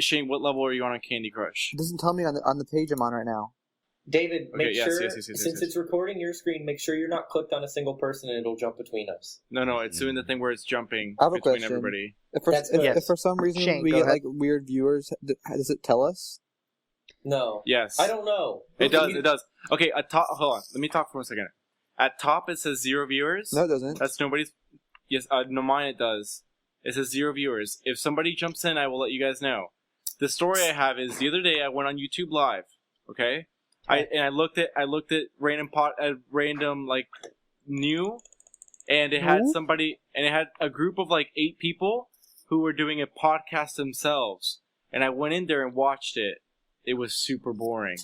Shane, what level are you on Candy Crush? It doesn't tell me on the page I'm on right now. David, make sure, yes. since it's recording your screen, make sure you're not clicked on a single person and it'll jump between us. No, it's doing the thing where it's jumping I have a between question. everybody. If for some reason Shane, we go get ahead. like weird viewers, does it tell us? No. Yes. I don't know. It does. Okay, hold on. Let me talk for a second. At top, it says 0 viewers. No, it doesn't. That's nobody's... Yes, no, mine it does. It says 0 viewers. If somebody jumps in, I will let you guys know. The story I have is the other day I went on YouTube Live, okay? I looked at random like new, and it had somebody, and it had a group of like 8 people who were doing a podcast themselves, and I went in there and watched it. It was super boring.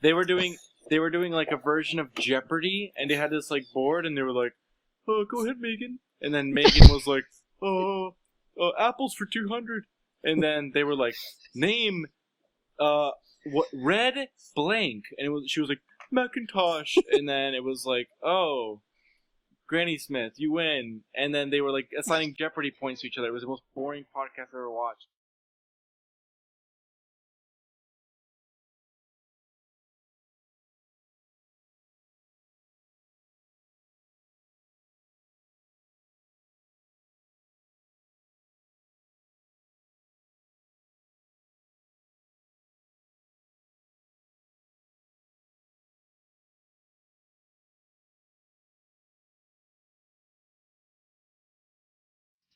They were doing like a version of Jeopardy, and they had this like board, and they were like, "Oh, go ahead, Megan," and then Megan was like, "Oh, apples for 200," and then they were like, "Name, what red blank," and she was like Macintosh, and then it was like, "Oh, Granny Smith, you win," and then they were like assigning Jeopardy points to each other. It was the most boring podcast I've ever watched.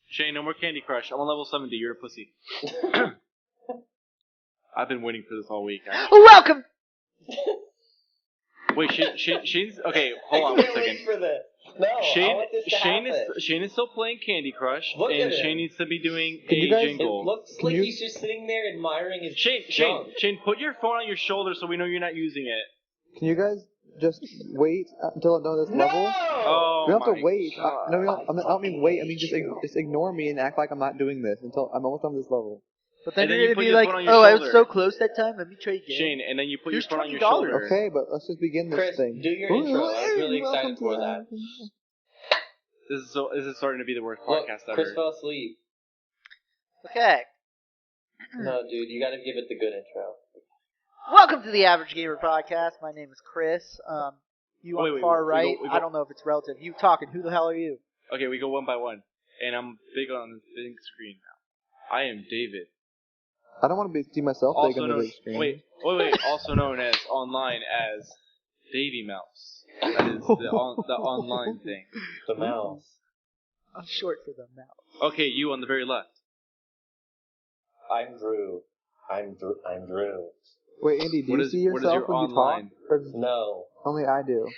Shane, no more Candy Crush. I'm on level 70. You're a pussy. I've been waiting for this all week. Actually. Welcome. Wait, Shane's okay. Hold on one second. Wait for this. No, I want this to happen. Shane is still playing Candy Crush, Look and at Shane him. needs to be doing Can a you guys- jingle. It looks like he's just sitting there admiring his junk. Shane, put your phone on your shoulder so we know you're not using it. Can you guys just wait until I'm done with this level? Oh, We don't have my to wait. God. No, I don't mean wait. I mean just ignore me and act like I'm not doing this until I'm almost done with this level. But then And then you're you gonna put be your like, phone on your "Oh, I was shoulder. so close that time. Let me trade game." Shane, and then you put Here's your phone on your $20. shoulder. Okay, but let's just begin this Chris, thing. do your intro. I'm really excited for that. This is starting to be the worst Look, podcast Chris ever. fell asleep. Okay. No, dude, you gotta give it the good intro. Welcome to the Average Gamer Podcast. My name is Chris. You on Wait, the wait, far we right. go- I don't know if it's relative. You talking? Who the hell are you? Okay, we go one by one, and I'm big on the big screen now. I am David, I don't want to see myself big also on the known big screen. wait, also known as online as Davy Mouse. That is the online thing. The mouse. I'm short for the mouth. Okay, you on the very left. I'm Drew. I'm Drew. Wait, Andy, do What you is- see what is yourself your when you online? talk? Or No. only I do.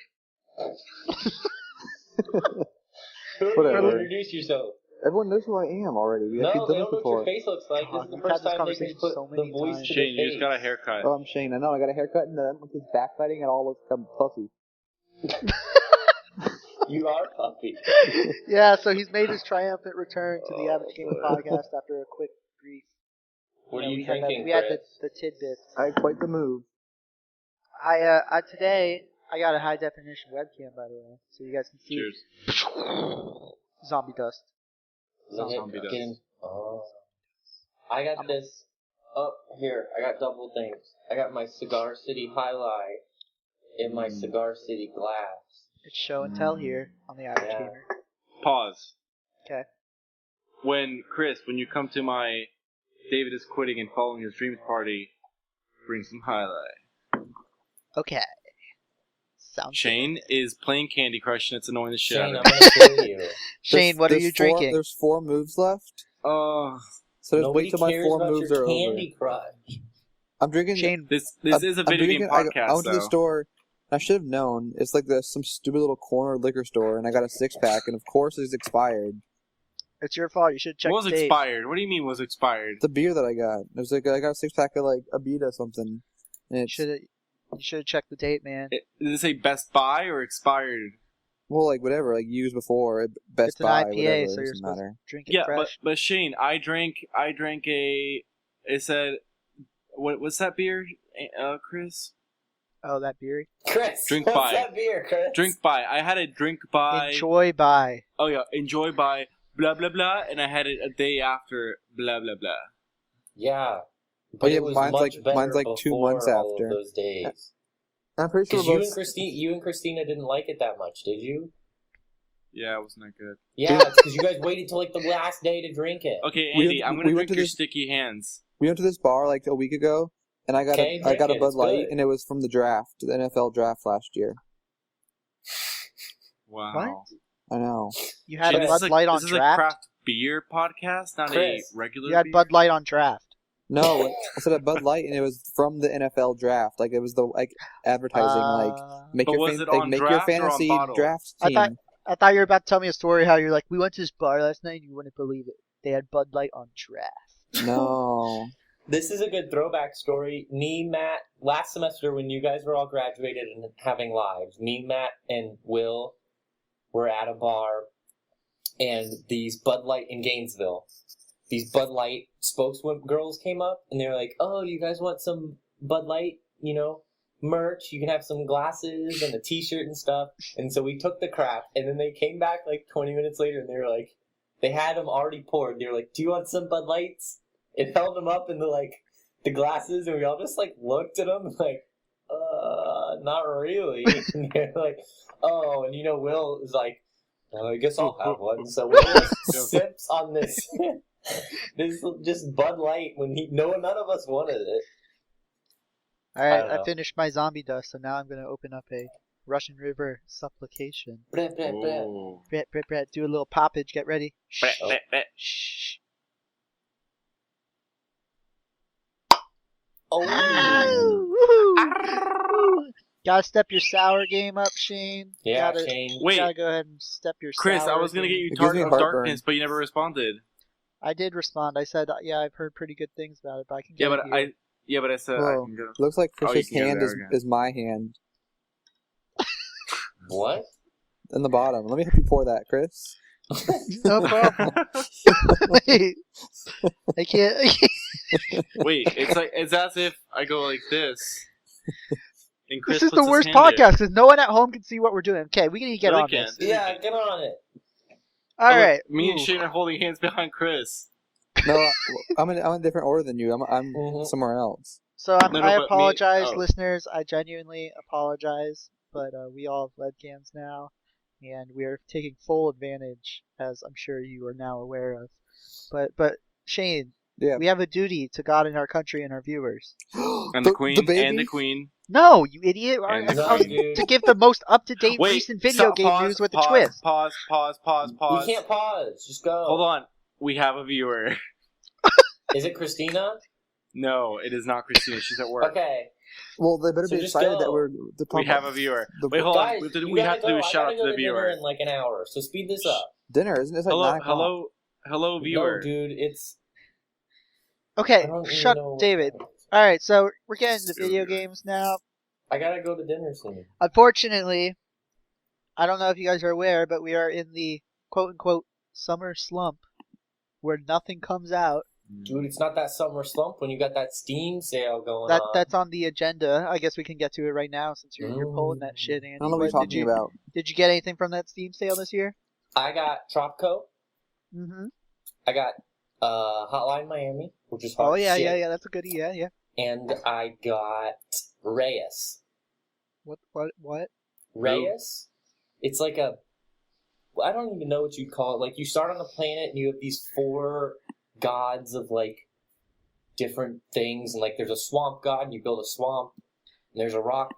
Who are Whatever. you? Introduce yourself. Everyone knows who I am already. We No, actually they done this don't know what before. your face looks like. This God, is the we've first had this time they can conversation put so the many voice times. to Shane, the you just got a face. haircut. Oh, I'm Shane. I know. I got a haircut and then it's backlighting and it all looks kind of puffy. You are puppy. Yeah, so he's made his triumphant return to the Average Gamer Podcast after a quick brief. What are know, you we had that- drinking, We had Chris? the tidbits. I had quite the move. Today I got a high definition webcam, by the way, so you guys can see Cheers. zombie dust. Zombie dust. Oh. I got this up here. I got double things. I got my Cigar City Highlight in my Cigar City glass. It's show and tell here on the Average Yeah. Gamer. Pause. Okay. When you come to my David is quitting and following his dreams party, bring some highlight. Okay. Sounds Shane is playing Candy Crush and it's annoying the shit Shane, out I'm of me. gonna kill you. Shane, what are There's you four- drinking? There's 4 moves left. Oh, So just Nobody wait till my cares 4 about moves your are Candy Crush. over. I'm drinking. Shane, this I'm- is a I'm video game drinking- podcast, I went to the though. store. I should have known. It's like some stupid little corner liquor store, and I got a 6-pack, and of course it's expired. it's your fault. You should check What was the date. expired? What do you mean was expired? The beer that I got. It was like I got a 6-pack of like Abita something. And it's You should have checked the date, man. Did it say Best Buy or expired? well, like whatever, like used before Best It's an Buy, IPA, whatever. so It you're doesn't supposed matter. to drink it Yeah, fresh. but Shane, I drank a. It said, what's that beer, Chris? Oh, that beer. Chris, Drink what's by. that beer, Chris? Drink by. I had a drink by. Enjoy by. Oh yeah, enjoy by blah blah blah, and I had it a day after blah blah blah. Yeah. Oh, But yeah, it was mine's much like- better mine's like 2 before months all after. of those days. I'm pretty sure Because both. you and Christina didn't like it that much, did you? Yeah, it wasn't that good. Yeah, it's because you guys waited till like the last day to drink it. Okay, We Andy, went- I'm gonna we went drink to your this- sticky hands. We went to this bar like a week ago, and I got Okay, I drink got a it, Bud it's Light, good. and it was from the draft, the NFL draft last year. Wow. I know. You had Shit, a this Bud Light on This is a draft. craft beer podcast, not Chris, a regular You had beer. Bud Light on draft. No, I said a Bud Light, and it was from the NFL draft. Like it was the like advertising, like make But your was it on make your draft or on fantasy bottle? draft I team. thought you were about to tell me a story how you're like, we went to this bar last night and you wouldn't believe it. They had Bud Light on draft. No, This is a good throwback story. Me, Matt, last semester when you guys were all graduated and having lives, me, Matt, and Will were at a bar, and these Bud Light in Gainesville, these Bud Light spokeswomen girls came up, and they were like, "Oh, you guys want some Bud Light, merch? You can have some glasses and a T-shirt and stuff." And so we took the crap, and then they came back like 20 minutes later, and they were like, they had them already poured. They were like, "Do you want some Bud Lights?" It held them up in the glasses, and we all just looked at them like, not really. And they're like, "Oh," and Will is like, "Oh, I guess I'll have one." So Will sips on this, this just Bud Light when none of us wanted it. Alright, don't I know. finished my zombie dust, so now I'm going to open up a Russian River supplication. Brett, Brett, Brett. Ooh. Brett, do a little poppage, get ready. Brett, Oh. Brett, Brett. Shh. Oh, Woohoo! Gotta step your sour game up, Shane. yeah, gotta, Shane. Wait. Gotta go ahead and step your Chris, sour I was gonna get game. you It gives Tart me of heartburn. Darkness, but you never responded. I did respond. I said, yeah, I've heard pretty good things about it, but I can Yeah, get but it here. I said I Whoa. can go. looks like Oh, you Chris's can go hand there is again. is my hand What? in the bottom. Let me help you pour that, Chris. No problem. Wait. I can't. Wait, it's as if I go like this. And Chris This is puts the his worst hand in. podcast because no one at home can see what we're doing. Okay, we need to get Really on can't. this. Yeah, get on it. All Oh, right. Me and Ooh. Shane are holding hands behind Chris. No, I'm in a different order than you. I'm Mhm. somewhere else. So No, no, I but me- apologize, oh. listeners. I genuinely apologize, but we all have webcams now, and we are taking full advantage, as I'm sure you are now aware of. But Shane, Yeah. we have a duty to God and our country and our viewers. And the queen. baby? and the queen. No, you idiot! And No, the dude. To give the most up-to-date Wait, recent video stop, game pause, news with a pause, twist. Pause. You can't pause. Just go. Hold on. We have a viewer. Is it Christina? No, it is not Christina. She's at work. Okay. Well, they better So be just excited go. that we're. We have a viewer. The- Wait, hold Guys, on. you We gotta have to do go. a I shout out gotta to go the dinner viewer. in like an hour, so speed this up. dinner, isn't it? It's like 9 o'clock. Hello, viewer. No, dude, it's. I Okay, don't even shut know. David. All right, so we're getting into video games now. I gotta go to dinner soon. Unfortunately, I don't know if you guys are aware, but we are in the quote-unquote summer slump where nothing comes out. Dude, it's not that summer slump when you got that Steam sale going That on. That's on the agenda. I guess we can get to it right now since you're pulling that shit, Andy. I don't know what you're But talking about. Did you get anything from that Steam sale this year? I got Tropico. Mm-hmm. I got Hotline Miami, which is Oh hard yeah, shit. yeah. That's a goodie. Yeah. And I got Reyes. What? Reyes? It's like a... I don't even know what you'd call it. Like, you start on a planet and you have these 4 gods of, like, different things. And, like, there's a swamp god and you build a swamp. And there's a rock.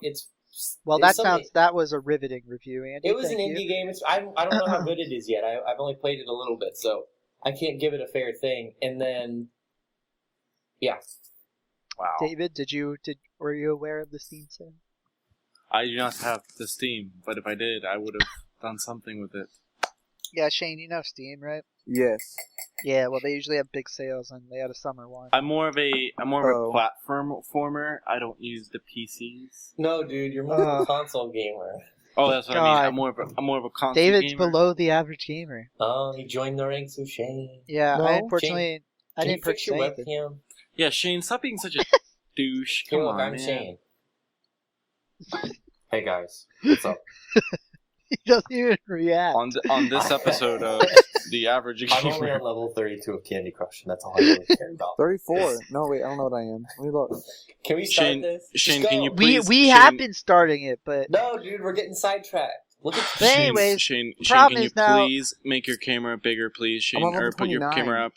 Well, it's something- that was a riveting review, Andy. It was Thank an you. indie game. I don't know how good it is yet. I've only played it a little bit, so I can't give it a fair thing. And then... Yeah. Wow. David, were you aware of the Steam sale? I do not have the Steam, but if I did, I would have done something with it. Yeah, Shane, you know Steam, right? Yes. Yeah, well, they usually have big sales, and they had a summer one. I'm more of a Oh. platformer. I don't use the PCs. No, dude, you're more of a console gamer. Oh, that's what I mean. God. I'm more of a console David's gamer. below the average gamer. Oh, he joined the ranks of Shane. Yeah, No, I unfortunately I Can you didn't fix your purchase anything. webcam? Yeah, Shane, stop being such a douche. Hey, Come look, on, I'm man. Shane. Hey guys, what's up? He doesn't even react. On this episode of the average I'm only gamer. on level 32 of Candy Crush, and that's all I really care about. 34. No, wait, I don't know what I am. Let me look. Can we start Shane, this? Just Shane, go. can you We please? we Shane, have been starting it, but No, dude, we're getting sidetracked. Look at But Shane, anyways, Shane, problem can you is now- please make your camera bigger, please, Shane, I'm on or level put your 29. camera up?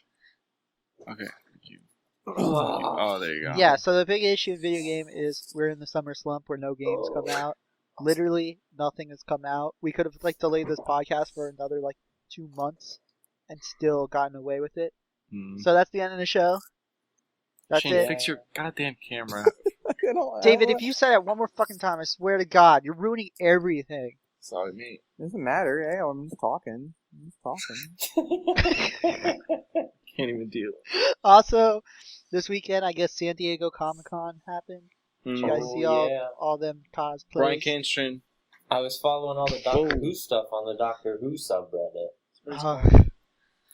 Okay. Thank you. Oh, there you go. yeah. So the big issue in video game is we're in the summer slump where no games come out. Literally nothing has come out. We could have delayed this podcast for another 2 months and still gotten away with it. Hmm. So that's the end of the show. That's Shane, it. fix your goddamn camera. David, if you say that one more fucking time, I swear to God, you're ruining everything. Sorry, mate. Doesn't matter. Hey, I'm just talking. Can't even deal. Also, this weekend, I guess San Diego Comic-Con happened. Did you guys Oh, see yeah. all them Brian cosplays? Canstrin. I was following all the Doctor Whoa. Who stuff on the Doctor Who subreddit. Oh,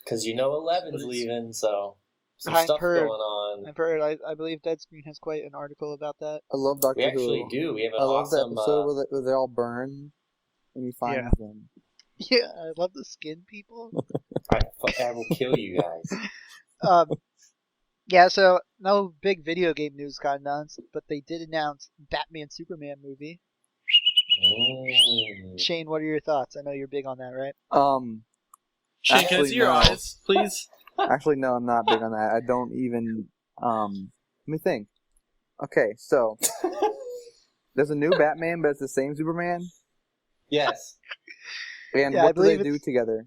Because 11's leaving, so some I've stuff heard. going on. I've heard. I believe Deadscreen has quite an article about that. I love Doctor We actually Who. do. We have an I love the awesome... episode where they all burn and he finds them. Yeah, I love the skin people. I will kill you guys. Yeah, so no big video game news got announced, but they did announce Batman Superman movie. Shane, what are your thoughts? I know you're big on that, right? Shane, can I Actually, see your no. eyes, please? Actually, no, I'm not big on that. I don't even. Let me think. Okay, so there's a new Batman, but it's the same Superman. Yes. And Yeah, I what do they believe do it's- together?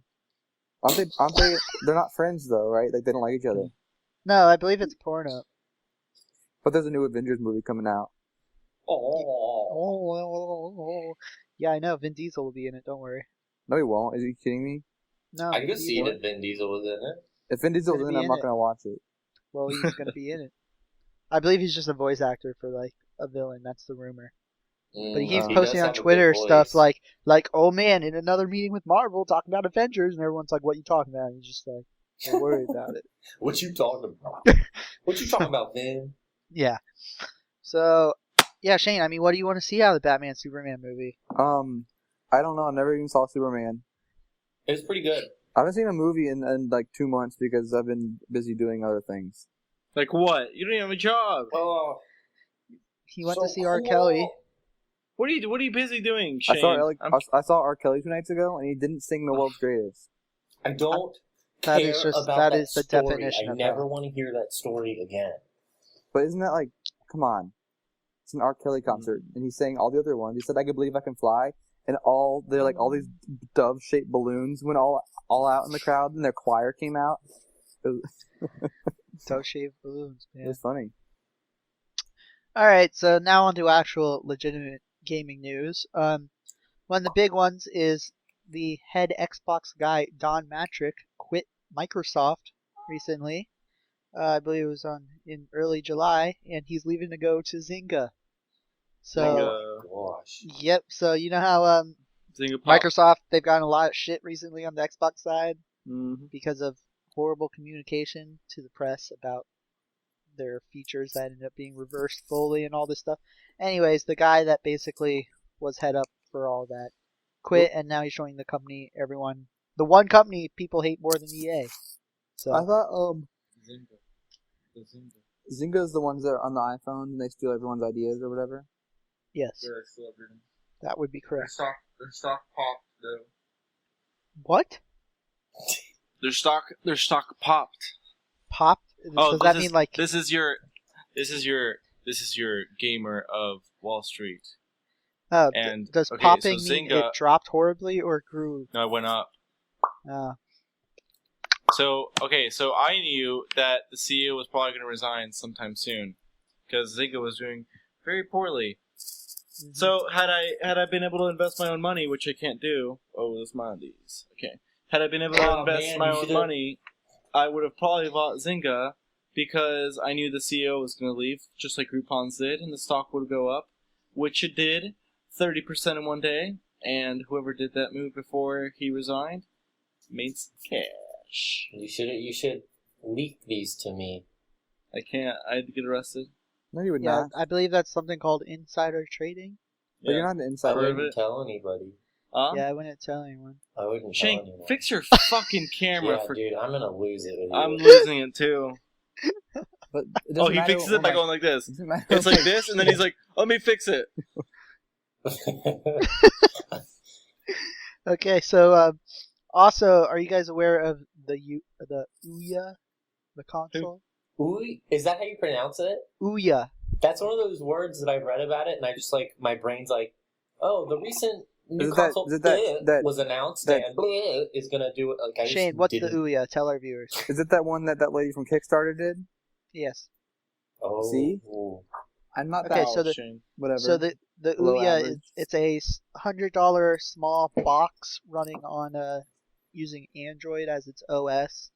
Aren't they? They're not friends though, right? Like they don't like each other. No, I believe it's porno. But there's a new Avengers movie coming out. Oh. Yeah, I know. Vin Diesel will be in it. Don't worry. No, he won't. Is he kidding me? No, I Vin could see Diesel- that Vin Diesel was in it. If Vin Diesel's Gonna in, be I'm in not it. gonna watch it. Well, he's gonna be in it. I believe he's just a voice actor for a villain. That's the rumor. But he keeps He posting does on have a good Twitter voice. stuff like, oh man, in another meeting with Marvel talking about Avengers, and everyone's like, what you talking about? And he's just like, don't worry about it. What you talking about? What you talking about, Vin? Yeah. So, yeah, Shane, I mean, what do you want to see out of the Batman Superman movie? I don't know. I never even saw Superman. It was pretty good. I haven't seen a movie in 2 months because I've been busy doing other things. Like what? You don't even have a job. Oh, He went so to see R. cool. Kelly. What are you busy doing, Shane? I saw R. Kelly 2 nights ago, and he didn't sing The World's Greatest. I don't That care is just- about that that is the story. definition I of never that. want to hear that story again. But isn't that come on? It's an R. Kelly concert, and he's saying all the other ones. He said, "I Can Believe I Can Fly," and all these dove-shaped balloons went all out in the crowd, and their choir came out. Toe shaved balloons, It man. was funny. Alright, so now on to actual legitimate gaming news. One of the big ones is the head Xbox guy, Don Matrick, quit Microsoft recently. I believe it was in early July, and he's leaving to go to Zynga. So, Zynga. Gosh. yep, so you know how Zynga Pop. Microsoft, they've gotten a lot of shit recently on the Xbox side Mm-hmm. because of horrible communication to the press about their features that ended up being reversed fully and all this stuff. Anyways, the guy that basically was head up for all that quit, and now he's showing the company the one company people hate more than EA. So I thought Zynga. The Zynga. Zynga is the ones that are on the iPhone and they steal everyone's ideas or whatever. yes, They're still everything. that would be correct. Their stock popped though. What? Their stock popped. Popped? Oh, Does that mean like this is your gamer of Wall Street. oh, And does okay, popping so mean Zynga, it dropped horribly or grew? no, it went up. Uh, So I knew that the CEO was probably going to resign sometime soon because Zynga was doing very poorly. mhm. So had I been able to invest my own money, which I can't do. Oh, that's my these. Okay. Had I been able to Oh, invest man, my you own should've- money, I would have probably bought Zynga because I knew the CEO was going to leave, just like Groupon's did, and the stock would go up, which it did, 30% in one day. And whoever did that move before he resigned made some cash. You should leak these to me. I can't. I'd get arrested. No, you would yeah, not. I believe that's something called insider trading. But you're not an I insider. Heard of wouldn't it? tell anybody. Yeah, I wouldn't tell anyone. I wouldn't tell Shane, anyone. fix your fucking camera. Yeah, dude, I'm gonna lose it with I'm you. losing it too. But it Oh, doesn't he matter fixes it when by my- going like this. it doesn't matter It's when like this, and then he's like, "Let me fix it." Okay, so also, are you guys aware of the Ouya, the console? Ooh, is that how you pronounce it? Ouya. That's one of those words that I've read about it, and I just like my brain's like, oh, the recent new Is it that- console is it that- that- was announced that- and is gonna do it. Like I Shane, just what's didn't. the Ouya? Tell our viewers. Is it that one that lady from Kickstarter did? Yes. Oh, See? ooh. I'm not Okay, that so the Shane. whatever. so the Below Ouya average. it's a $100 small box running on using Android as its OS.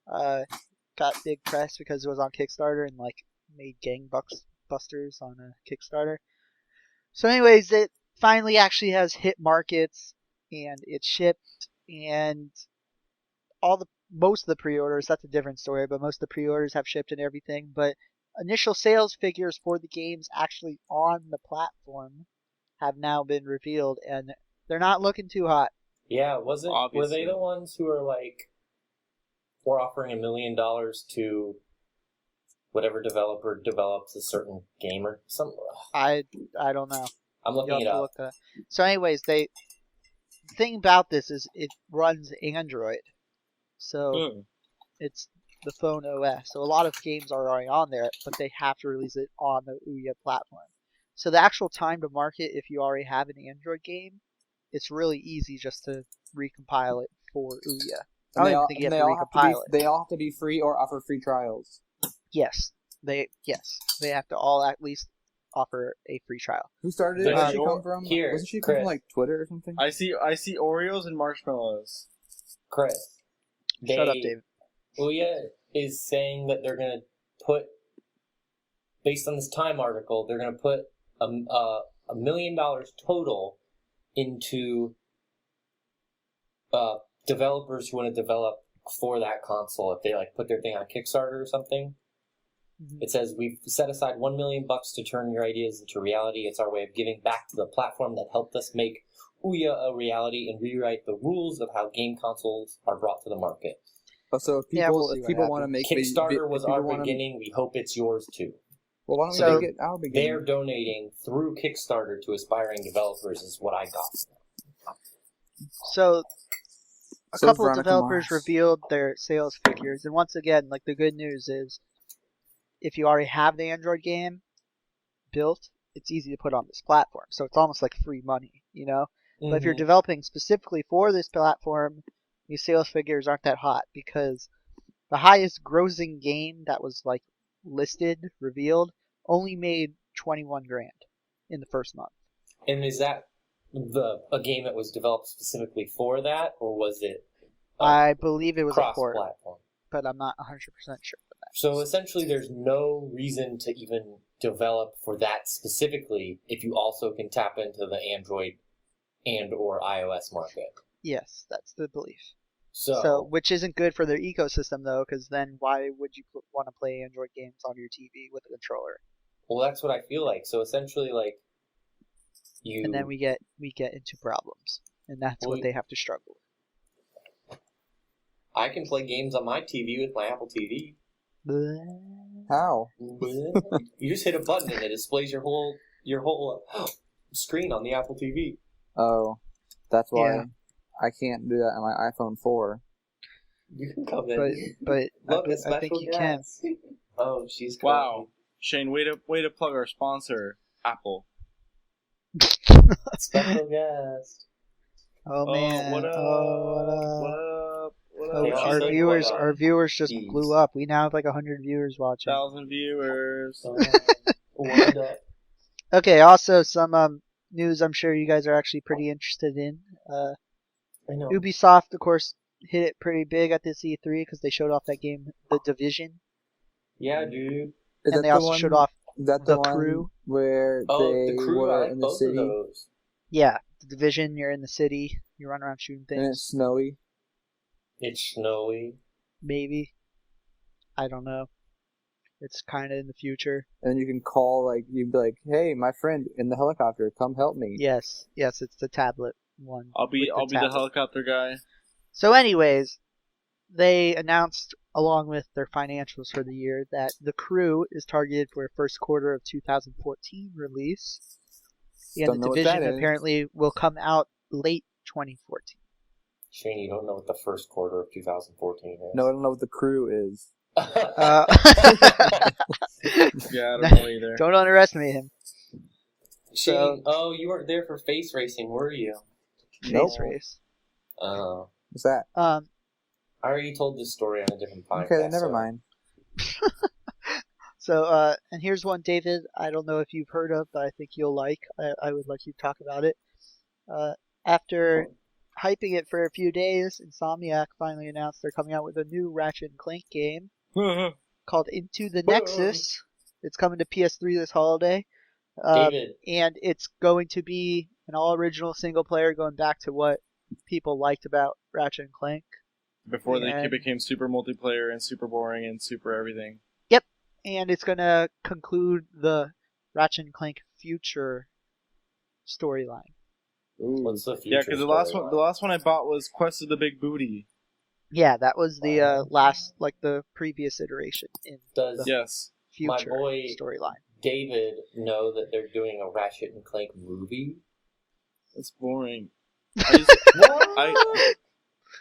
Got big press because it was on Kickstarter and like made gangbusters on a Kickstarter. So, anyways, it finally actually has hit markets and it's shipped, and most of the pre-orders, that's a different story, but most of the pre-orders have shipped and everything. But initial sales figures for the games actually on the platform have now been revealed, and they're not looking too hot. Yeah, were Obviously. they the ones who are like, we're offering $1 million to whatever developer develops a certain game or something? I don't know. I'm You'll looking have it to up. look that. So, anyways, the thing about this is it runs Android, so Mm. it's the phone OS. So a lot of games are already on there, but they have to release it on the Ouya platform. So the actual time to market, if you already have an Android game, it's really easy just to recompile it for Ouya. I don't even think you have to recompile it. They all have to be free or offer free trials. Yes, they have to all at least offer a free trial. Who started it? There's Where did she your- come from? here, Wasn't she come from Chris. like Twitter or something? I see Oreos and marshmallows. Chris, Shut up, David. Ouya is saying that they're going to put, based on this Time article, they're going to put $1 million total into developers who want to develop for that console. If they like put their thing on Kickstarter or something, Mhm. it says we've set aside $1 million to turn your ideas into reality. It's our way of giving back to the platform that helped us make Ouya a reality and rewrite the rules of how game consoles are brought to the market. Oh, so if Yeah, people we'll see if what people want to happens. make Kickstarter was if people our wanna- beginning. We hope it's yours too. Well, why don't So- we make it our beginning? They're donating through Kickstarter to aspiring developers, is what I got. So a So couple of Veronica developers Mars. revealed their sales figures, and once again, like the good news is, if you already have the Android game built, it's easy to put on this platform. So it's almost like free money, you know. But if you're Mhm. developing specifically for this platform, these sales figures aren't that hot because the highest grossing game that was like listed, revealed, only made 21 grand in the first month. And is that a game that was developed specifically for that, or was it I believe it was a port, cross-platform? but I'm not 100% sure. So essentially, there's no reason to even develop for that specifically if you also can tap into the Android and or iOS market. Yes, that's the belief. So, So, which isn't good for their ecosystem though, because then why would you want to play Android games on your TV with a controller? well, that's what I feel like. So essentially, like you, And then we get into problems, and that's Well, what they have to struggle with. I can play games on my TV with my Apple TV. How? You just hit a button and it displays your whole screen on the Apple TV. Oh, that's why Yeah. I can't do that on my iPhone 4. You can come in. But Look, I it's special think you can. guest. Oh, she's Wow, calling. Shane, way to plug our sponsor, Apple. Special guest. Oh man! what up? Oh, what up? What up? What Oh, Hey, up? she's our like, viewers, what up? our viewers just Jeez. blew up. We now have like 100 viewers watching. 1,000 viewers. Wind up. Okay. Also, some news I'm sure you guys are actually pretty interested in. I know. Ubisoft, of course, hit it pretty big at this E3 because they showed off that game, The Division, Yeah, dude. Is and that they the also one? showed off. Is that The the one Crew? where Oh, they the crew. I were like in the both city of those. Yeah, The Division. You're in the city. You run around shooting and it's things. snowy? It's snowy. Maybe. I don't know. It's kind of in the future. And you can call, like, you'd be like, hey, my friend in the helicopter, come help me. Yes, it's the tablet one. I'll be with the tablet. helicopter guy. So, anyways, they announced, along with their financials for the year, that The Crew is targeted for a first quarter of 2014 release. And Don't The know what that Division is. apparently will come out late 2014. Shane, you don't know what the first quarter of 2014 is. No, I don't know what The Crew is. Uh, Yeah, I don't know either. don't underestimate him. Shane, oh, you weren't there for face racing, were you? Face Nope. race. What's that? I already told this story on a different podcast. Okay, then never so- mind. So, and here's one, David, I don't know if you've heard of, but I think you'll like. I would like you to talk about it. After hyping it for a few days, Insomniac finally announced they're coming out with a new Ratchet & Clank game called Into the Nexus. It's coming to PS3 this holiday. David, And it's going to be an all-original single player going back to what people liked about Ratchet & Clank. Before they And- became super multiplayer and super boring and super everything. And it's going to conclude the Ratchet & Clank Future storyline. what's the future? Yeah, because the last one I bought was Quest of the Big Booty. Yeah, that was the last, like the previous iteration in Does Yes. my Future boy storyline. David know that they're doing a Ratchet and Clank movie? It's boring. I just, What?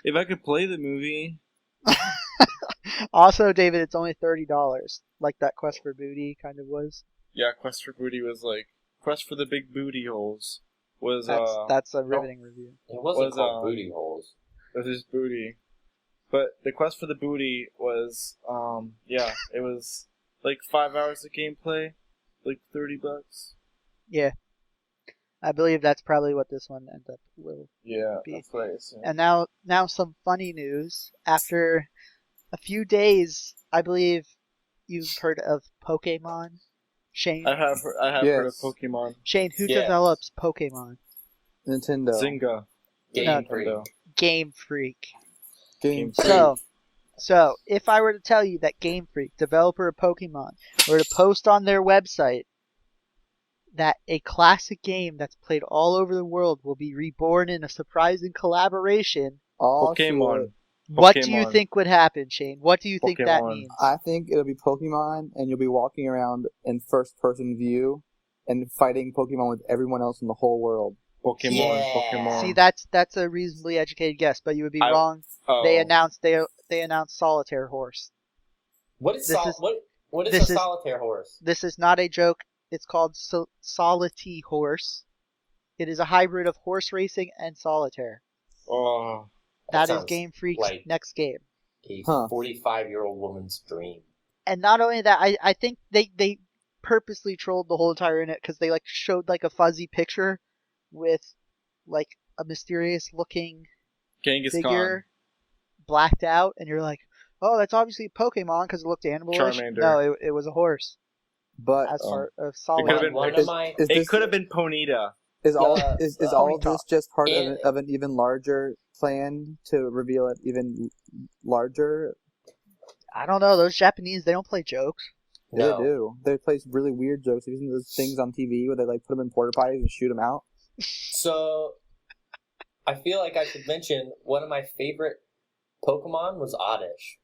if I could play the movie, Also, David, it's only $30, like that Quest for Booty kind of was. yeah, Quest for Booty was like Quest for the Big Booty Holes was That's a riveting review. It wasn't Was, called Booty Holes. was just booty, but the Quest for the Booty was yeah, it was like 5 hours of gameplay, like $30. Yeah, I believe that's probably what this one will. Yeah, Be. that's what I assume. And now some funny news. After a few days, I believe you've heard of Pokemon. Shane, I have heard of Yes. Pokemon. Shane, who Yes. develops Pokemon? Nintendo. Zynga. Game No. Freak. Game Freak. Game Freak. So if I were to tell you that Game Freak, developer of Pokemon, were to post on their website that a classic game that's played all over the world will be reborn in a surprising collaboration, All Pokemon. what do you Pokemon. think would happen, Shane? What do you think that Pokemon. means? I think it'll be Pokemon, and you'll be walking around in first-person view and fighting Pokemon with everyone else in the whole world. Pokemon. Yeah. Pokemon. See, that's a reasonably educated guess, but you would be I- wrong. Oh. They announced Solitaire Horse. What is, This is- what is this a is- solitaire horse? This is not a joke. It's called Solity Horse. It is a hybrid of horse racing and solitaire. Oh. That is sounds Game Freak's like- next game. A Huh. 45-year-old woman's dream. And not only that, I think they purposely trolled the whole entire internet because they like showed like a fuzzy picture with like a mysterious looking Genghis figure blacked out, and you're like, oh, that's obviously a Pokemon because it looked animalish. Charmander. No, it was a horse. But As part of could've solitaire. been- One is- of my is It this, could have been Ponyta. is all Yeah, is all of Ponyta. this just part And- of an even larger plan to reveal it even larger? I don't know. Those Japanese, they don't play jokes. Yeah, no. they do. They play really weird jokes. Have you seen those things on TV where they like put them in porta potties and shoot them out? So, I feel like I should mention one of my favorite Pokemon was Oddish.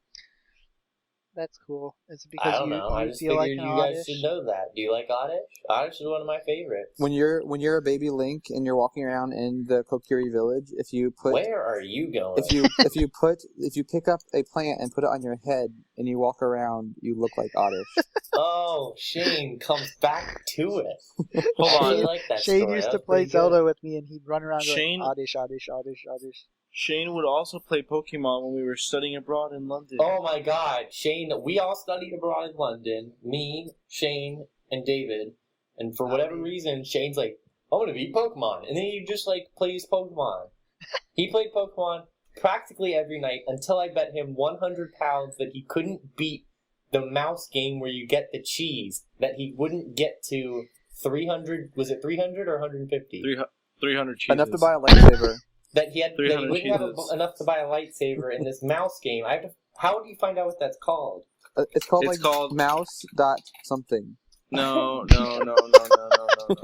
That's cool. Is it I because don't know. I you just feel figured like you an guys oddish? should know that. Do you like Oddish? Oddish is one of my favorites. When you're a baby Link and you're walking around in the Kokiri village, if you put Where are you going? if you pick up a plant and put it on your head and you walk around, you look like Oddish. Oh, Shane comes back to it. Hold I really on. like that Shane story. used That to was play pretty good. Zelda with me, and he'd run around Shane- going, oddish, oddish, oddish, oddish. Shane would also play Pokemon when we were studying abroad in London. Oh my God, Shane! We all studied abroad in London. Me, Shane, and David. And for whatever reason, Shane's like, "I'm gonna beat Pokemon," and then he just like plays Pokemon. He played Pokemon practically every night until I bet him 100 pounds that he couldn't beat the mouse game where you get the cheese. That he wouldn't get to 300. Was it 300 or 150? 300 cheeses. Enough to buy a lightsaber. That he had. That he 300 wouldn't have cheeses. enough to buy a lightsaber in this mouse game. I have to. How do you find out what that's called? It's called It's like called- mouse dot something. No. No,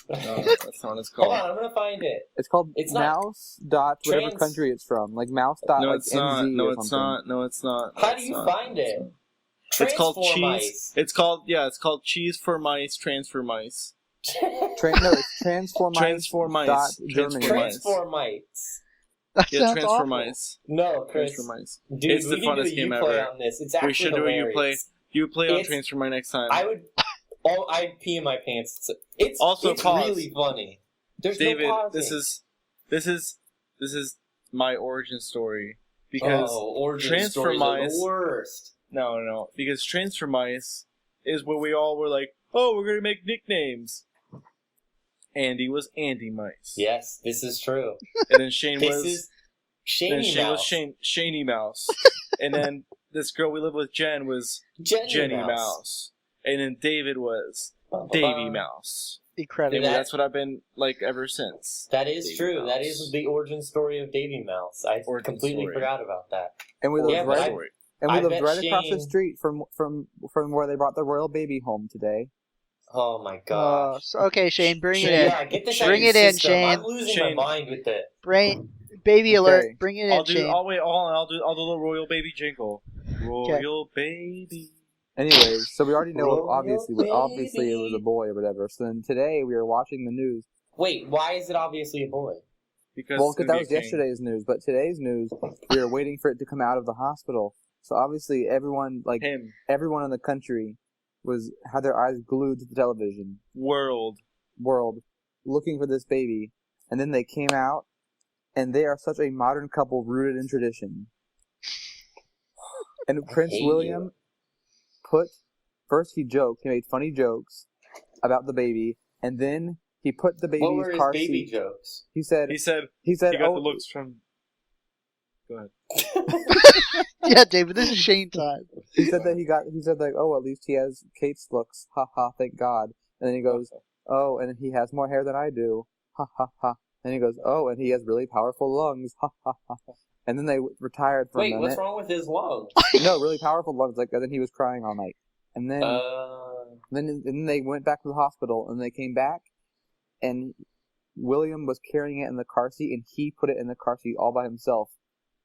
that's not what it's Hold called. on, I'm gonna find it. It's called It's not mouse dot whatever trans- country it's from. Like mouse dot No, like it's not. NZ No, or it's something. not. No, it's not. How No, do it's you not. find It's it? not. It's called Transform cheese. It's called cheese for mice. Transfer mice. No, it's transform Transform mice. dot Transform Germany. mice. Transform mites. That Yeah, sounds transfer awful. mice. No, Chris. Transfer mice. Dude, It's the we can do funnest a game Uplay ever. on this. It's actually We should do a hilarious. You play on It's- Transfer My next time. I would. Oh, I'd pee in my pants. It's Also, it's pause. really funny. There's David, no pausing. this is my origin story because origin Transfer stories are Mice- the worst. no, because Transfer Mice is where we all were like, oh, we're gonna make nicknames. Andy was Andy Mice. Yes, this is true. And then Shane This was is then Shaney Shane Mouse. was Shaney Mouse. And then this girl we lived with, Jen, was Jenny Mouse. And then David was Davy Mouse. Incredible. And That- that's what I've been like ever since. That is Davy true. Mouse. That is the origin story of Davy Mouse. I Origin completely story. forgot about that. And we Origin lived but I- right and we I lived bet right across the Shane- street from where they brought the royal baby home today. Oh my gosh. Okay, Shane, bring Shane, it in. Yeah, get this out Bring of your it in, system. Shane. I'm losing Shane. my mind with it. Baby alert. Okay. Bring it in, Shane. I'll do the royal baby jingle. Royal baby. Anyways, so we already know Royal obviously it was a baby. boy or whatever. So then today we were watching the news. Wait, why is it obviously a boy? Because Well, it's because gonna that be was a king. yesterday's news, but today's news we were waiting for it to come out of the hospital. So obviously everyone Him. everyone in the country had their eyes glued to the television World. world looking for this baby, and then they came out and they are such a modern couple rooted in tradition. And Prince hate William he joked, he made funny jokes about the baby, and then he put the What were baby's his car baby seat. jokes? He said He said he said he got oh, the looks from. Go ahead. Yeah, David, this is Shane time. he said like, oh, at least he has Kate's looks, ha ha, thank God. And then he goes, oh, and he has more hair than I do, ha ha ha. And he goes, oh, and he has really powerful lungs, ha ha ha. And then they retired for a Wait, minute. what's wrong with his lungs? No, really powerful lungs. Like, and then he was crying all night. And then then they went back to the hospital, and they came back, and William was carrying it in the car seat, and he put it in the car seat all by himself.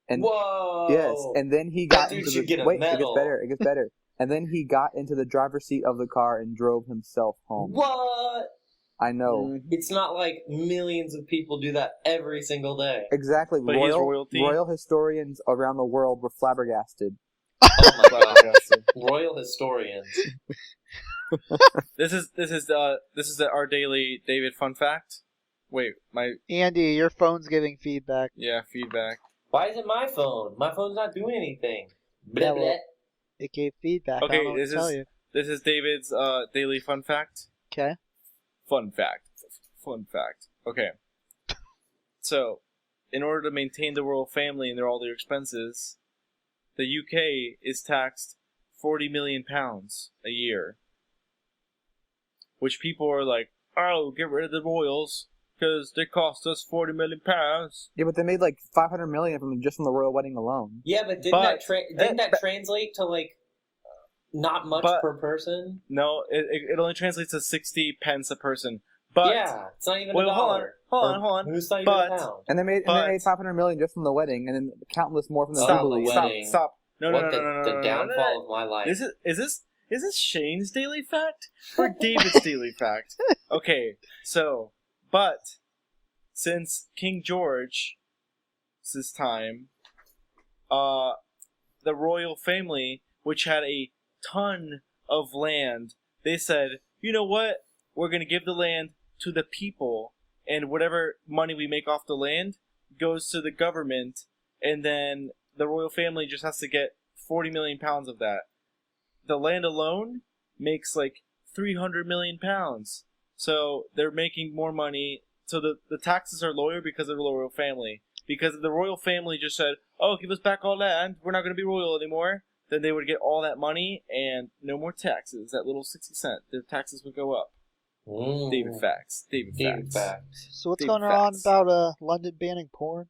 And Whoa! yes, and then he That got dude into should the get a wait. medal. It gets better. And then he got into the driver's seat of the car and drove himself home. What? I know It's not like millions of people do that every single day. exactly. But he's royalty. Royal historians around the world were flabbergasted. Oh my god. Flabbergasted. Royal historians. This is our daily David fun fact. Wait, Andy, your phone's giving feedback. feedback. Why is it my phone? My phone's not doing anything. Yeah, Blah, well- blah. It gave feedback. I Okay, don't know what this to tell is- you. This is David's daily fun fact. Okay. Fun fact. Okay. So, in order to maintain the royal family and all their expenses, the UK is taxed £40 million a year. Which people are like, oh, get rid of the royals because they cost us £40 million. Yeah, but they made like 500 million from the royal wedding alone. Yeah, but didn't But- that translate to like not much But- per person? No, it only translates to 60 pence a person. But yeah, it's not even Wait, a hold dollar. on. Who's not even But- a pound? And they made 500 million just from the wedding, and then countless more from the Stop, Jubilee. wedding. Stop. No, what no. the downfall of my life. Is this Shane's daily fact or David's daily fact? Okay, so, but since King George's time, the royal family, which had a ton of land, they said, you know what? We're going to give the land to the people, and whatever money we make off the land goes to the government, and then the royal family just has to get 40 million pounds of that. The land alone makes like 300 million pounds. So they're making more money. So the taxes are lower because of the royal family. Because if the royal family just said, oh, give us back all land, we're not going to be royal anymore, then they would get all that money and no more taxes. That little 60 cent. Their taxes would go up. David facts. David facts. So what's David going on facts. about London banning porn?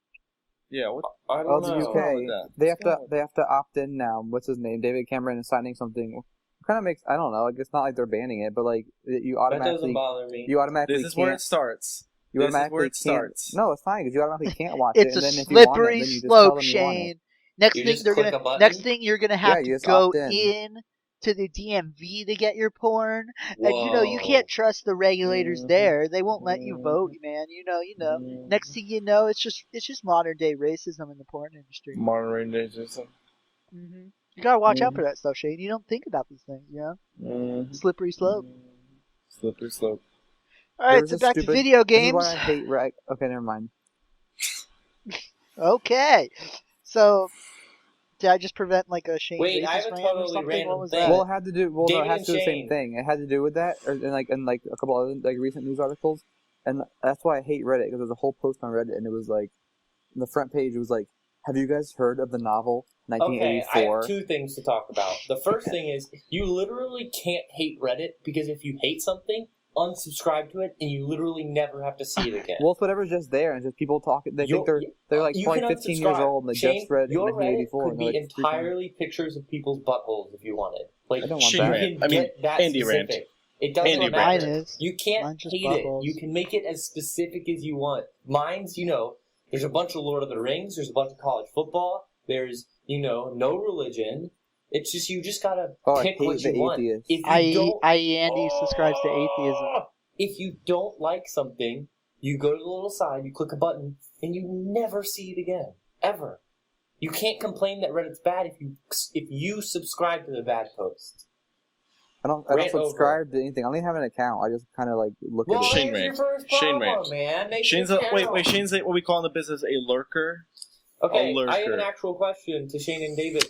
Yeah, what? I Oh, don't the know. wrong with UK. that? They What's have wrong to opt in now. What's his name? David Cameron is signing something kind of makes, I don't know, like it's not like they're banning it, but like you That automatically doesn't bother me. you automatically This is where can't. it starts. You This is automatically where it can't. starts. No, it's fine because you automatically can't watch It's it, and a then if you want it, slippery then you just tell slope, them you want it. Shane. Next You thing just they're click gonna a button? next thing you're gonna have Yeah, you to just go opt in. in to the DMV to get your porn. And you Whoa. can't trust the regulators Mhm. there. They won't let you vote, man. You know. Mhm. Next thing you know, it's just modern day racism in the porn industry. Modern racism. Hmm You gotta watch out for that stuff, Shane. You don't think about these things, you know. Mhm. Slippery slope. Slippery slope. All There right, was so this back to stupid- video This is games. why I hate rag. Okay, never mind. Okay, so did I just prevent like a Shane Wait, I have racist a rant or totally something? random What was thing. that? Well, it had to do. Well, no, David it has and to do the same Shane. thing. It had to do with that, and like a couple other like recent news articles, and that's why I hate Reddit because there's a whole post on Reddit, and it was like, on the front page it was like, "Have you guys heard of the novel Okay, I 1984?" have two things to talk about. The first thing is you literally can't hate Reddit because if you hate something, unsubscribe to it, and you literally never have to see it again. Well, it's whatever's just there, and just people talking. They think they're like You probably can 15 years unsubscribe. old, and they Shane, just read your Reddit 1984. could and be they're like, "Freaking-" entirely pictures of people's buttholes if you wanted. Like, I don't want Shane that. rant. you can I mean, get that Andy rant. specific. It doesn't Andy matter. rant. Mine is. You can't Mine's just hate buttholes. it. You can make it as specific as you want. Mine's, there's a bunch of Lord of the Rings. There's a bunch of college football. There's, no religion. It's just, you just gotta Oh, I pick hate what you the want. atheists. If you don't, Andy subscribes to atheism. If you don't like something, you go to the little side, you click a button, and you never see it again. Ever. You can't complain that Reddit's bad if you subscribe to the bad posts. I don't Rant over. subscribe to anything. I don't even have an account. I just kind of like look Well, at it. Shane there's your rant. first Shane problem, rant. man. Make Shane's it a, wait, count. Shane's what we call in the business a lurker. Okay, a I have an lurker. actual question to Shane and David.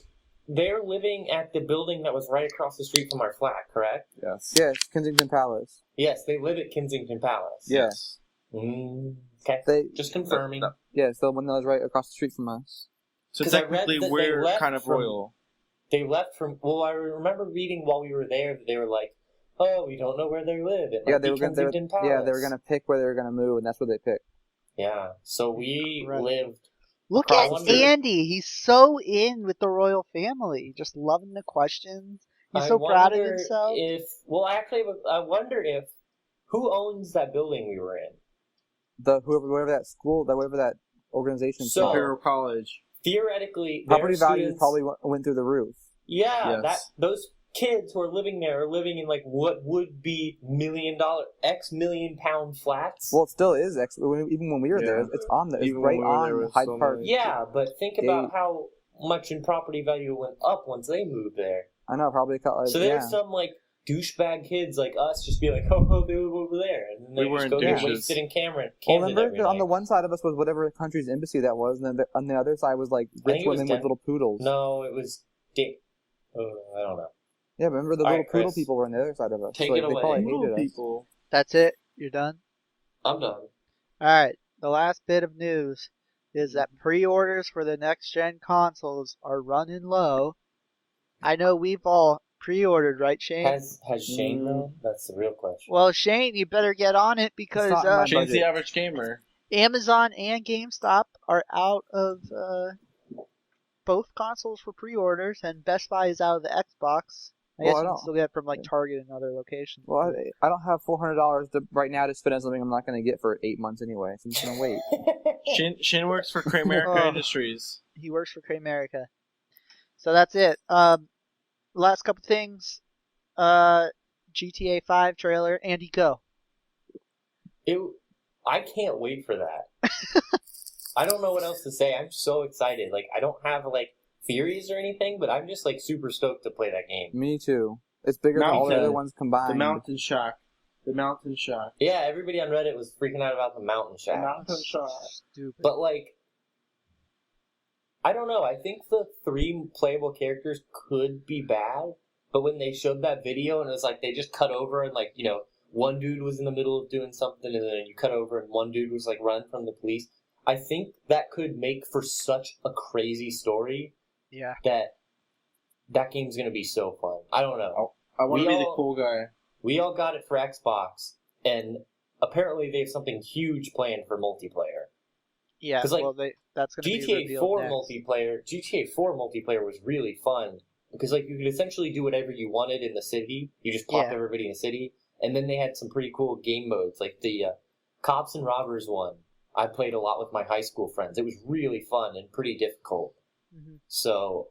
They're living at the building that was right across the street from our flat, correct? Yes. Yes, Kensington Palace. Yes, they live at Kensington Palace. Yes. Okay, They just confirming. No. yes, the one that was right across the street from us. So 'Cause I read technically, that they we're left kind of from- royal. They left from. Well, I remember reading while we were there that they were like, "Oh, we don't know where they live." It might Yeah, be they were Kensington Palace. yeah, they were gonna pick where they were gonna move, and that's where they picked. Yeah, so we Right. lived. Look Across at the street. Andy. He's so in with the royal family. Just loving the questions. He's I so proud of wonder himself. I wonder if who owns that building we were in. Whoever that school, whatever that organization. So- Imperial College. Theoretically, property their values students- probably went through the roof. Yeah, Yes. those kids who are living there are living in like what would be X million pound flats. Well, it still is. Even when we were there, Yeah. it's on the. It's Even right when we were there, it on was Hyde so Park. many- yeah, but think about how much in property value went up once they moved there. I know, probably. So yeah. there's some like douchebag kids like us just be like, oh, they live over there, and then they We just weren't go get douches. wasted in Camden. Well, Camden remember, every on the night. one side of us was whatever country's embassy that was, and then on the other side was like think rich it was women Den- with little poodles. No, it was. I don't know. Yeah, remember the All little right, poodle Chris. people were on the other side of us. Take so, it they away. probably Little hated us. people. That's it. You're done. I'm done. All right. The last bit of news is that pre-orders for the next-gen consoles are running low. I know we've all pre-ordered, right, Shane? Has Shane though? That's the real question. Well, Shane, you better get on it because not in my Shane's the budget. average gamer. Amazon and GameStop are out of both consoles for pre-orders, and Best Buy is out of the Xbox. I Well, guess I you can don't- still get it from like Target and other locations. Well, I don't have $400 right now to spend on something I'm not going to get for 8 months anyway, so I'm just going to wait. Shane works for Kramerica Oh. Industries. He works for Kramerica. So that's it. Last couple things. GTA 5 trailer. Andy, go. I can't wait for that. I don't know what else to say. I'm so excited. Like, I don't have like theories or anything, but I'm just like super stoked to play that game. Me too. It's bigger than all the Mountain. other ones combined. The Mountain Shack. The Mountain Shack. Yeah, everybody on Reddit was freaking out about the Mountain Shack. Mountain Shack. Stupid. But like, I don't know. I think the 3 playable characters could be bad, but when they showed that video and it was like they just cut over and like, one dude was in the middle of doing something and then you cut over and one dude was like running from the police. I think that could make for such a crazy story Yeah. that game's gonna be so fun. I don't know. I want to We be the all- cool guy. We all got it for Xbox, and apparently they have something huge planned for multiplayer. Yeah. 'Cause, like, Well, that's going to be GTA revealed 4 next. multiplayer. GTA 4 multiplayer was really fun because like you could essentially do whatever you wanted in the city. You just plop Yeah. everybody in the city, and then they had some pretty cool game modes, like the cops and robbers one. I played a lot with my high school friends. It was really fun and pretty difficult. Mhm. So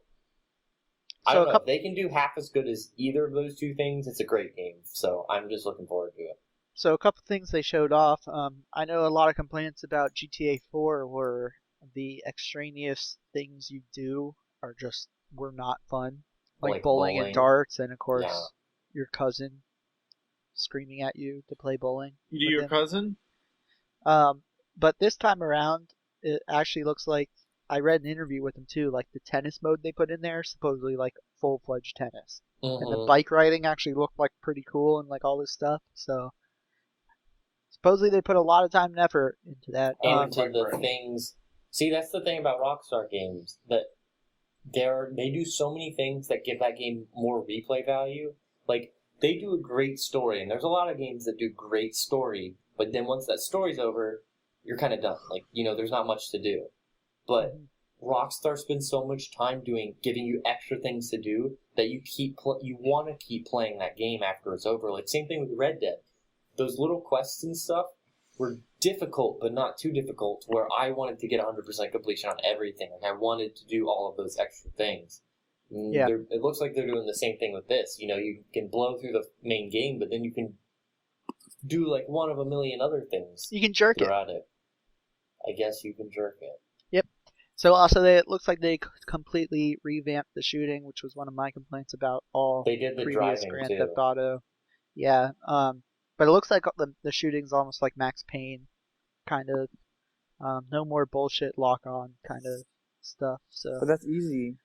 I So don't a know couple, if they can do half as good as either of those two things. It's a great game. So I'm just looking forward to it. so a couple things they showed off. I know a lot of complaints about GTA 4 were the extraneous things you do were not fun, like bowling and darts, and of course Yeah. your cousin screaming at you to play bowling. with Your him. cousin? But this time around, it actually looks like I read an interview with him too. Like the tennis mode they put in there, is supposedly like full-fledged tennis, and the Mhm. bike riding actually looked like pretty cool and like all this stuff. So supposedly they put a lot of time and effort into that. And to the things. See, that's the thing about Rockstar games, that they do so many things that give that game more replay value. Like, they do a great story, and there's a lot of games that do great story, but then once that story's over, you're kind of done. Like, there's not much to do. But Rockstar spends so much time giving you extra things to do that you want to keep playing that game after it's over. Like, same thing with Red Dead. Those little quests and stuff were difficult, but not too difficult, where I wanted to get 100% completion on everything. Like, I wanted to do all of those extra things. Yeah. It looks like they're doing the same thing with this. You can blow through the main game, but then you can do, like, one of a million other things You can jerk it. throughout it. I guess you can jerk it. So also, it looks like they completely revamped the shooting, which was one of my complaints about all They did the previous driving, Grand too. Theft Auto. Yeah. But it looks like the shooting's almost like Max Payne, kind of. No more bullshit lock-on kind of stuff. So But that's easy.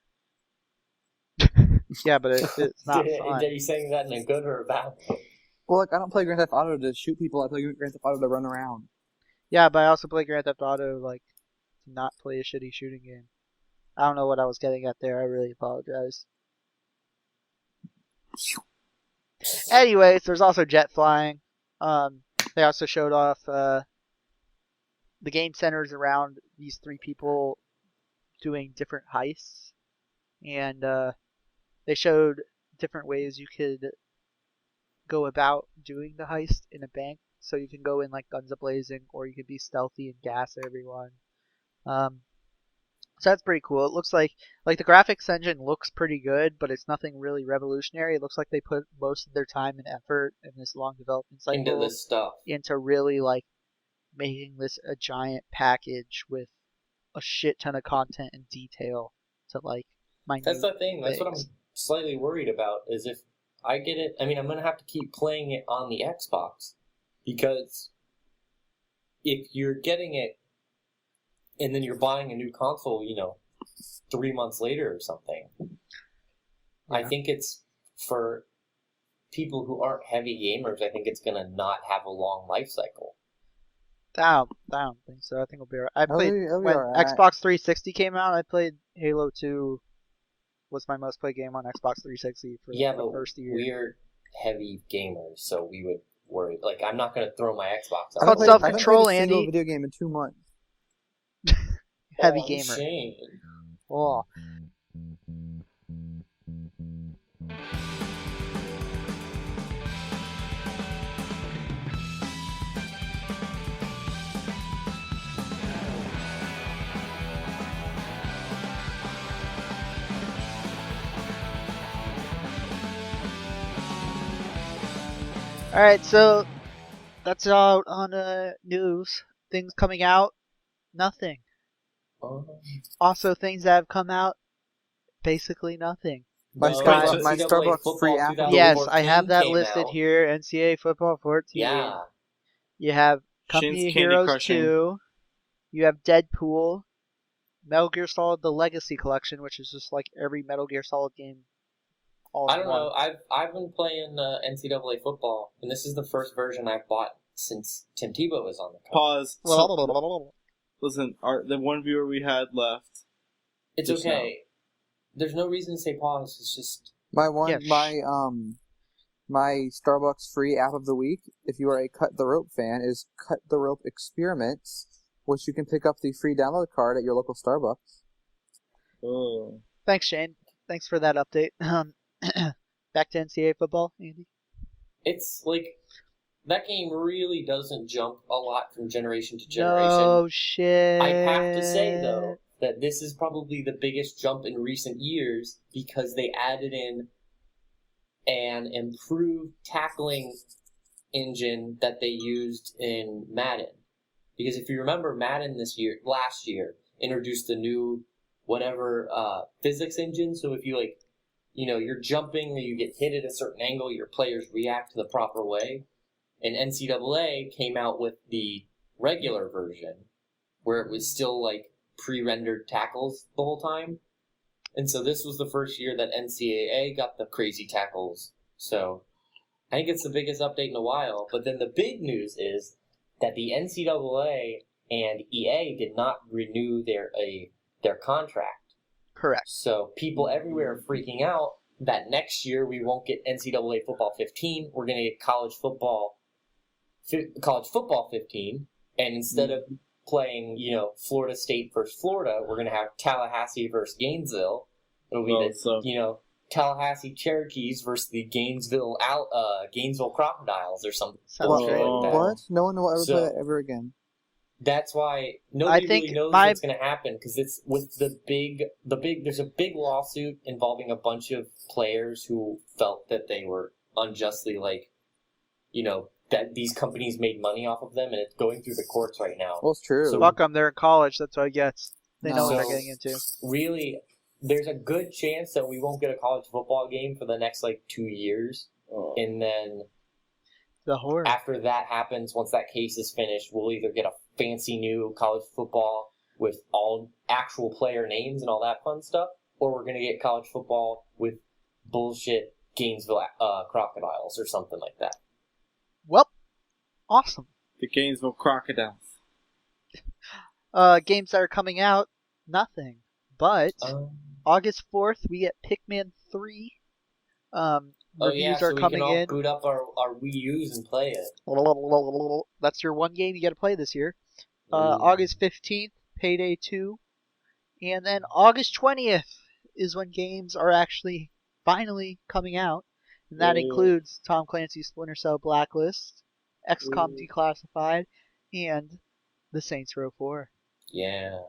yeah, but it's not fun. Are you saying that in a good or a bad way? Well, like I don't play Grand Theft Auto to shoot people. I play Grand Theft Auto to run around. Yeah, but I also play Grand Theft Auto like to not play a shitty shooting game. I don't know what I was getting at there. I really apologize. Anyways, there's also jet flying. They also showed off the game centers around these three people doing different heists, and they showed different ways you could go about doing the heist in a bank. So you can go in like guns a-blazing, or you can be stealthy and gas everyone. So that's pretty cool. It looks like the graphics engine looks pretty good, but it's nothing really revolutionary. It looks like they put most of their time and effort in this long development cycle Into this stuff. into really like making this a giant package with a shit ton of content and detail to like minute That's the thing. That's what I'm things. slightly worried about, is if I get it. I mean, I'm going to have to keep playing it on the Xbox, because if you're getting it and then you're buying a new console, 3 months later or something, I Yeah. think it's for people who aren't heavy gamers, I think it's going to not have a long life cycle. I don't think so. I think it'll be alright. I played It'll be when alright. Xbox 360 came out. I played Halo 2. Was my most played game on Xbox 360 for Yeah, the but first year. we're heavy gamers, so we would worry. Like, I'm not going to throw my Xbox I out. Called haven't self-control, played a single Andy. video game in 2 months. Heavy Oh, gamer. shame. Oh. All right, so that's out on news. Things coming out, nothing. Also, things that have come out, basically nothing. My No, Starbucks- my NCAA Starbucks football free app. 2014 Yes, I have that came listed out. here. NCAA Football 14. Yeah. You have Company Shin's of Candy Heroes Crushing. 2. You have Deadpool. Metal Gear Solid: The Legacy Collection, which is just like every Metal Gear Solid game. All I in don't one. know. I've been playing NCAA football, and this is the first version I've bought since Tim Tebow was on the cover. Pause. Listen, the one viewer we had left. It's Just okay. There's no reason to say pause. It's just My one, Yeah, my Starbucks free app of the week, if you are a Cut the Rope fan, is Cut the Rope Experiments, which you can pick up the free download card at your local Starbucks. Oh. Thanks, Shane. Thanks for that update. Back to NCAA football, Andy. It's like that game really doesn't jump a lot from generation to generation. No shit. I have to say though that this is probably the biggest jump in recent years because they added in an improved tackling engine that they used in Madden. Because if you remember, Madden last year introduced the new physics engine. So if you you're jumping or you get hit at a certain angle, your players react the proper way. And NCAA came out with the regular version where it was still like pre-rendered tackles the whole time. And so this was the first year that NCAA got the crazy tackles. So I think it's the biggest update in a while. But then the big news is that the NCAA and EA did not renew their contract. Correct. So people everywhere are freaking out that next year we won't get NCAA football 15. We're going to get college football 15. And instead of playing, Florida State versus Florida, we're going to have Tallahassee versus Gainesville. It'll be Tallahassee Cherokees versus the Gainesville Crocodiles or something. Sounds great. like that. What? No one will ever play that ever again. That's why nobody think really knows what's going to happen because it's with the big. There's a big lawsuit involving a bunch of players who felt that they were unjustly, that these companies made money off of them, and it's going through the courts right now. Well, it's true. So- Fuck them. They're in college. That's what I get. They know what So, they're getting into. Really, there's a good chance that we won't get a college football game for the next 2 years, and then The horror. after that happens, once that case is finished, we'll either get a fancy new college football with all actual player names and all that fun stuff, or we're going to get college football with bullshit Gainesville Crocodiles or something like that. Well, awesome. The Gainesville Crocodiles. Games that are coming out, nothing. But August 4th, we get Pikmin 3. Reviews so are we coming can all in. boot up our Wii U's and play it. That's your one game you got to play this year. August 15th, Payday 2. And then August 20th is when games are actually finally coming out. And that includes Tom Clancy's Splinter Cell Blacklist, XCOM Declassified, and The Saints Row 4. Yeah,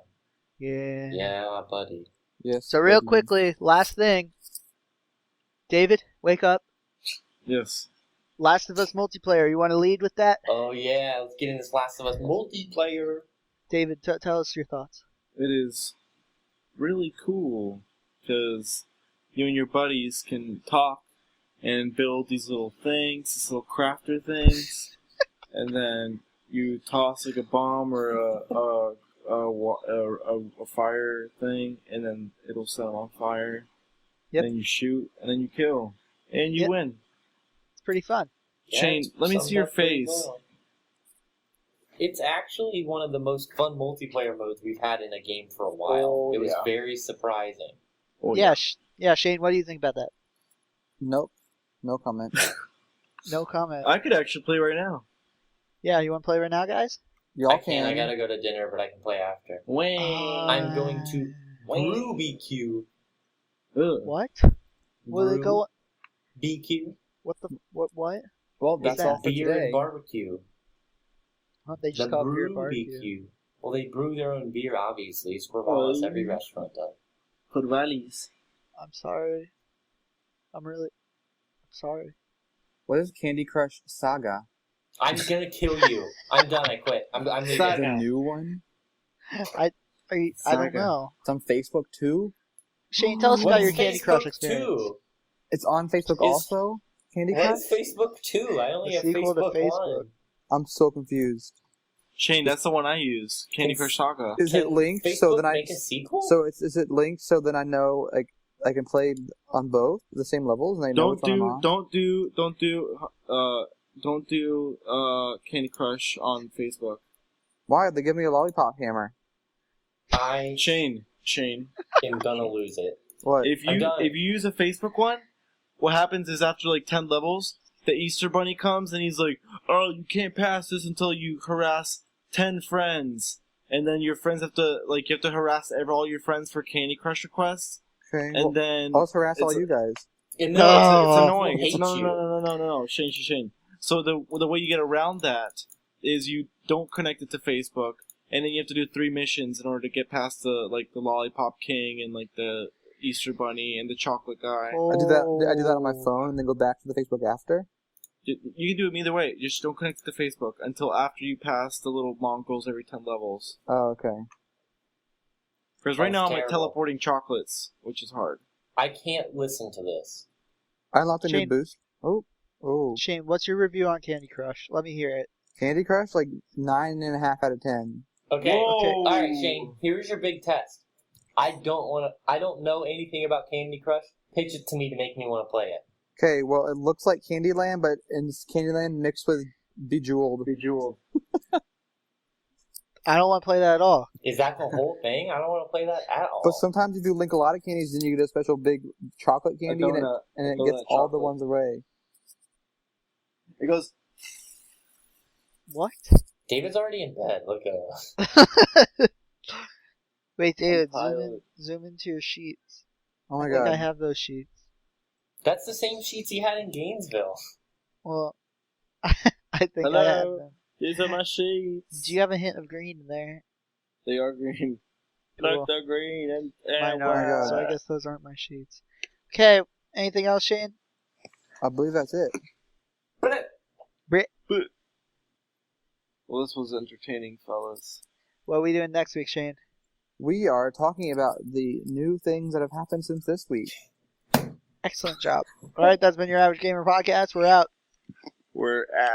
Yeah. buddy. Yes. So real buddy. quickly, last thing. David, wake up. Yes. Last of Us multiplayer. You want to lead with that? Oh yeah, let's get in this Last of Us multiplayer. David, tell us your thoughts. It is really cool because you and your buddies can talk and build these little things, these little crafter things, and then you toss a bomb or a fire thing, and then it'll set them on fire. Yep. Then you shoot, and then you kill, and you win. It's pretty fun. Shane, let me see your face. Well. It's actually one of the most fun multiplayer modes we've had in a game for a while. It was very surprising. Oh, Yeah, Shane, what do you think about that? Nope. No comment. No comment. I could actually play right now. Yeah, you want to play right now, guys? Y'all I can. I gotta go to dinner, but I can play after. Wayne. I'm going to BBQ. What? Will they go? BQ. What? Well, Is that's that all for Beer today. and barbecue. Huh, they just The call it beer brew barbecue. BQ. Well, they brew their own beer, obviously. It's Corvallis. Every restaurant does. Corvallis. I'm sorry. I'm sorry. What is Candy Crush Saga? I'm gonna kill you. I'm done. I quit. I'm leaving. Is a new one? I don't Saga. know. It's on Facebook too? Shane, tell us What about is your Candy Crush Facebook experience. 2? It's on Facebook also? Candy What Crush? is Facebook 2? I only The have sequel to Facebook Facebook. 1. I'm so confused. Shane, that's the one I use. Candy Crush Saga. Is it linked Facebook so then I make a sequel? so is it linked so then I know I can play on both the same levels and I know which one I'm on? Don't do Candy Crush on Facebook. Why? They give me a lollipop hammer. I Shane. am gonna lose it. What? If I'm you done. use a Facebook one, what happens is after 10 levels, the Easter Bunny comes and he's like, "Oh, you can't pass this until you harass 10 friends," and then your friends have to you have to harass all your friends for Candy Crush requests. Okay. And Well, then I'll just harass all it's- you guys. And no, then it's Oh. annoying. It's hate no, you. no, Shane. So the way you get around that is you don't connect it to Facebook, and then you have to do 3 missions in order to get past the Lollipop King and like the Easter Bunny and the Chocolate Guy. I do that on my Oh. phone and then go back to the Facebook after. You can do them either way. Just don't connect it to Facebook until after you pass the little Mongols every 10 levels. Oh, okay. Because right Sounds now I'm like terrible. teleporting chocolates, which is hard. I can't listen to this. I unlocked a new Shane. boost. Oh. Shane, what's your review on Candy Crush? Let me hear it. Candy Crush, like 9.5 out of 10. Okay. Whoa. All right, Shane. Here's your big test. I don't know anything about Candy Crush. Pitch it to me to make me want to play it. Okay, well, it looks like Candyland, but it's Candyland mixed with Bejeweled. I don't want to play that at all. Is that the whole thing? I don't want to play that at all. But sometimes if you link a lot of candies, then you get a special big chocolate candy, and it donut gets all the chocolate. ones away. It goes. What? David's already in bed. Look at him. Wait, David, Pilot. zoom into your sheets. Oh my I think god. I have those sheets. That's the same sheets he had in Gainesville. Well, I think I have Hello? them. These are my sheets. Do you have a hint of green in there? They are green. Cool. Like they're green and Mine my are, God. so I guess those aren't my sheets. Okay, anything else, Shane? I believe that's it. Well, this was entertaining, fellas. What are we doing next week, Shane? We are talking about the new things that have happened since this week. Excellent job. All right, that's been your Average Gamer Podcast. We're out. We're at.